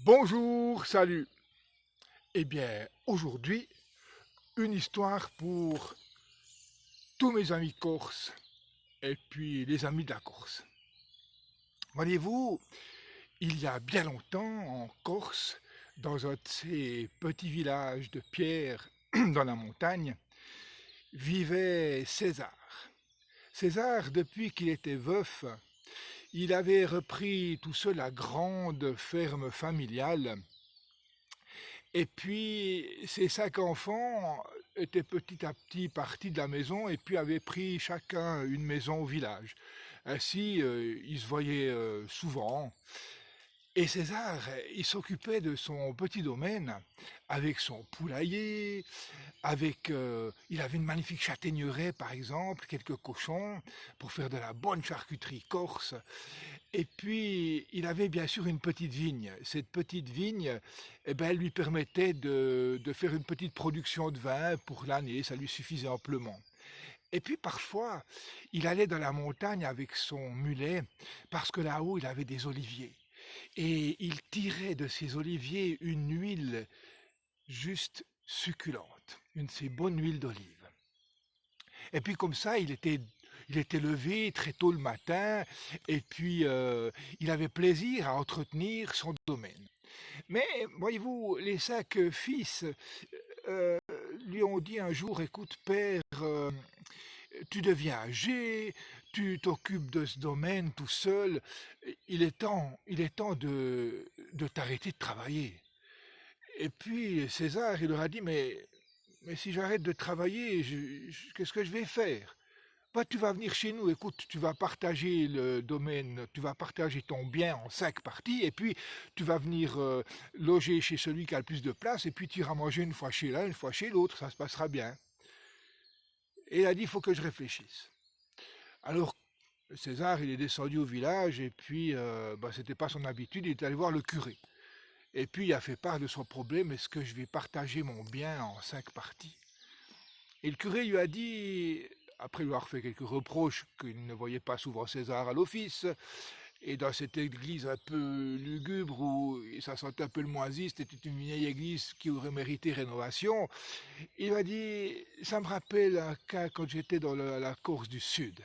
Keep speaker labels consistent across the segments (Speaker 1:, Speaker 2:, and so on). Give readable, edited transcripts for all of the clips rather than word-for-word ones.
Speaker 1: Bonjour, salut. Eh bien, aujourd'hui, une histoire pour tous mes amis corses et puis les amis de la Corse. Voyez-vous, il y a bien longtemps, en Corse, dans un de ces petits villages de pierre dans la montagne, vivait César. César, depuis qu'il était veuf, il avait repris tout seul la grande ferme familiale. Et puis, ces 5 enfants étaient petit à petit partis de la maison et puis avaient pris chacun une maison au village. Ainsi, ils se voyaient souvent. Et César, il s'occupait de son petit domaine avec son poulailler, il avait une magnifique châtaigneraie par exemple, quelques cochons pour faire de la bonne charcuterie corse. Et puis, il avait bien sûr une petite vigne. Cette petite vigne, eh ben, elle lui permettait de faire une petite production de vin pour l'année, ça lui suffisait amplement. Et puis parfois, il allait dans la montagne avec son mulet, parce que là-haut, il avait des oliviers. Et il tirait de ces oliviers une huile juste succulente, une de ces bonnes huiles d'olive. Et puis comme ça, il était levé très tôt le matin, et puis il avait plaisir à entretenir son domaine. Mais voyez-vous, les 5 fils euh, lui ont dit un jour, écoute père, tu deviens âgé, tu t'occupes de ce domaine tout seul, il est temps de t'arrêter de travailler. Et puis César, il leur a dit, mais si j'arrête de travailler, qu'est-ce que je vais faire? Bah, tu vas venir chez nous, écoute, tu vas partager le domaine, tu vas partager ton bien en 5 parties, et puis tu vas venir loger chez celui qui a le plus de place, et puis tu iras manger une fois chez l'un, une fois chez l'autre, ça se passera bien. Et il a dit, il faut que je réfléchisse. Alors, César, il est descendu au village, et puis, bah, c'était pas son habitude, il est allé voir le curé. Et puis, il a fait part de son problème, est-ce que je vais partager mon bien en 5 parties? Et le curé lui a dit, après lui avoir fait quelques reproches qu'il ne voyait pas souvent César à l'office, et dans cette église un peu lugubre où ça sentait un peu le moisi, c'était une vieille église qui aurait mérité rénovation, il m'a dit, ça me rappelle un cas quand j'étais dans la Corse du Sud.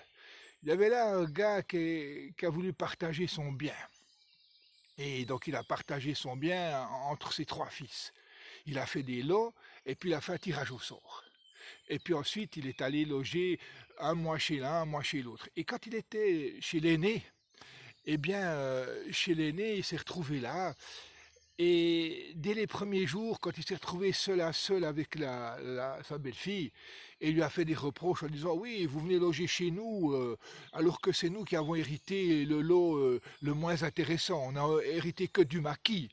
Speaker 1: Il y avait là un gars qui a voulu partager son bien. Et donc il a partagé son bien entre ses 3 fils. Il a fait des lots et puis il a fait un tirage au sort. Et puis ensuite, il est allé loger un mois chez l'un, un mois chez l'autre. Et quand il était chez l'aîné, eh bien, chez l'aîné, il s'est retrouvé là. Et dès les premiers jours, quand il s'est retrouvé seul à seul avec sa belle-fille, il lui a fait des reproches en disant oui, vous venez loger chez nous, alors que c'est nous qui avons hérité le lot le moins intéressant. On n'a hérité que du maquis.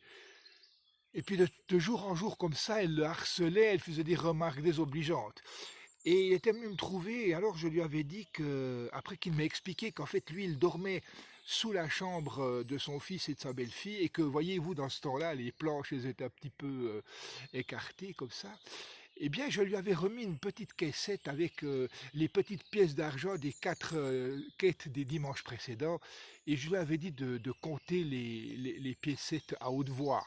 Speaker 1: Et puis de jour en jour comme ça, elle le harcelait, elle faisait des remarques désobligeantes. Et il était venu me trouver, et alors je lui avais dit que, après qu'il m'ait expliqué qu'en fait lui il dormait sous la chambre de son fils et de sa belle-fille, et que voyez-vous dans ce temps-là les planches elles étaient un petit peu écartées comme ça, eh bien je lui avais remis une petite caissette avec les petites pièces d'argent des 4 quêtes des dimanches précédents, et je lui avais dit de compter les piécettes à haute voix.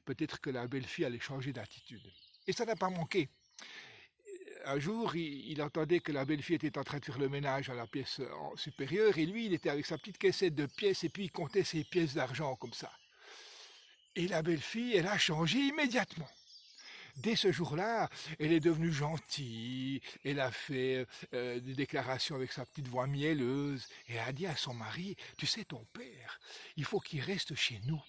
Speaker 1: Peut-être que la belle-fille allait changer d'attitude. Et ça n'a pas manqué. Un jour, il entendait que la belle-fille était en train de faire le ménage à la pièce supérieure, et lui, il était avec sa petite caissette de pièces, et puis il comptait ses pièces d'argent comme ça. Et la belle-fille, elle a changé immédiatement. Dès ce jour-là, elle est devenue gentille, elle a fait des déclarations avec sa petite voix mielleuse, et elle a dit à son mari, tu sais, ton père, il faut qu'il reste chez nous.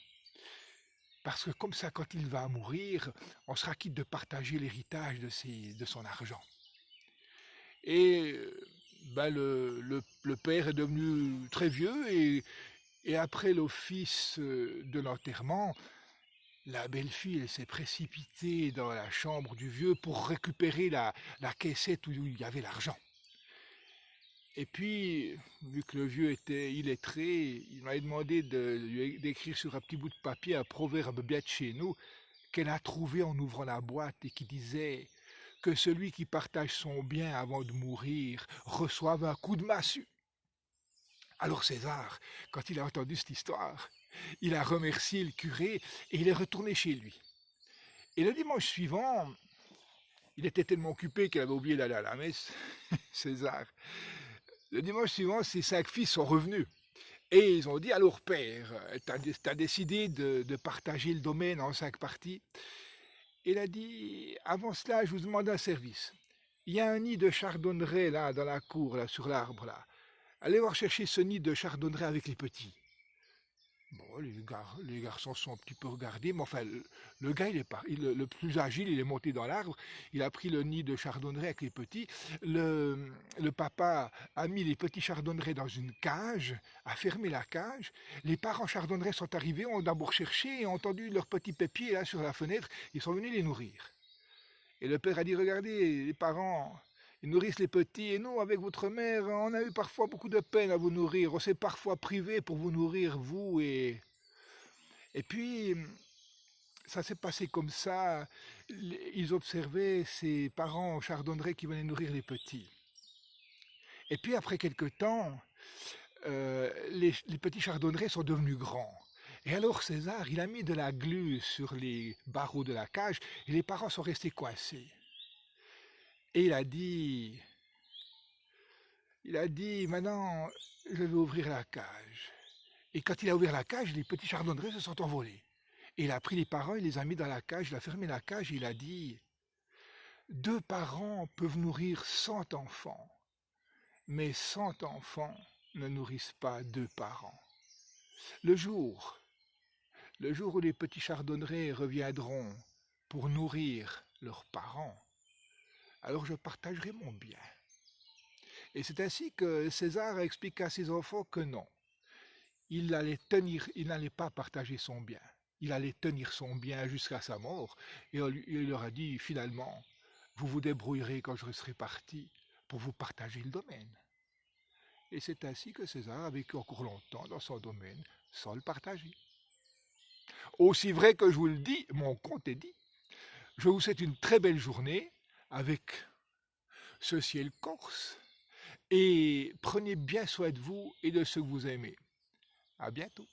Speaker 1: Parce que comme ça, quand il va mourir, on sera quitte de partager l'héritage de son argent. Et ben, le père est devenu très vieux et après l'office de l'enterrement, la belle-fille elle s'est précipitée dans la chambre du vieux pour récupérer la caissette où il y avait l'argent. Et puis, vu que le vieux était illettré, il m'avait demandé d'écrire sur un petit bout de papier un proverbe bien de chez nous qu'elle a trouvé en ouvrant la boîte et qui disait que celui qui partage son bien avant de mourir reçoive un coup de massue. Alors César, quand il a entendu cette histoire, Il a remercié le curé et il est retourné chez lui. Et le dimanche suivant, il était tellement occupé qu'il avait oublié d'aller à la messe, César. Le dimanche suivant, ses 5 fils sont revenus. Et ils ont dit, alors père, t'as décidé de partager le domaine en 5 parties. Il a dit, avant cela, je vous demande un service. Il y a un nid de chardonneret là, dans la cour, là, sur l'arbre là. Allez voir chercher ce nid de chardonneret avec les petits. Bon, les garçons sont un petit peu regardés, mais enfin, le gars, le plus agile, il est monté dans l'arbre, il a pris le nid de chardonneret avec les petits, le papa a mis les petits chardonnerets dans une cage, a fermé la cage, les parents chardonnerets sont arrivés, ont d'abord cherché et ont entendu leurs petits pépiers là sur la fenêtre, ils sont venus les nourrir. Et le père a dit, regardez, les parents, ils nourrissent les petits, et nous, avec votre mère, on a eu parfois beaucoup de peine à vous nourrir, on s'est parfois privé pour vous nourrir, vous, et puis, ça s'est passé comme ça, ils observaient ces parents chardonnerets qui venaient nourrir les petits. Et puis, après quelque temps, les petits chardonnerets sont devenus grands. Et alors César, il a mis de la glu sur les barreaux de la cage, et les parents sont restés coincés. Et il a dit, maintenant, je vais ouvrir la cage. Et quand il a ouvert la cage, les petits chardonnerets se sont envolés. Et il a pris les parents, il les a mis dans la cage, il a fermé la cage et il a dit, 2 parents peuvent nourrir 100 enfants, mais 100 enfants ne nourrissent pas 2 parents. Le jour, le jour où les petits chardonnerets reviendront pour nourrir leurs parents, alors je partagerai mon bien. Et c'est ainsi que César a expliqué à ses enfants que non, il n'allait pas partager son bien. Il allait tenir son bien jusqu'à sa mort. Et il leur a dit finalement, vous vous débrouillerez quand je serai parti pour vous partager le domaine. Et c'est ainsi que César a vécu encore longtemps dans son domaine sans le partager. Aussi vrai que je vous le dis, mon compte est dit. Je vous souhaite une très belle journée avec ce ciel corse. Et prenez bien soin de vous et de ceux que vous aimez. À bientôt.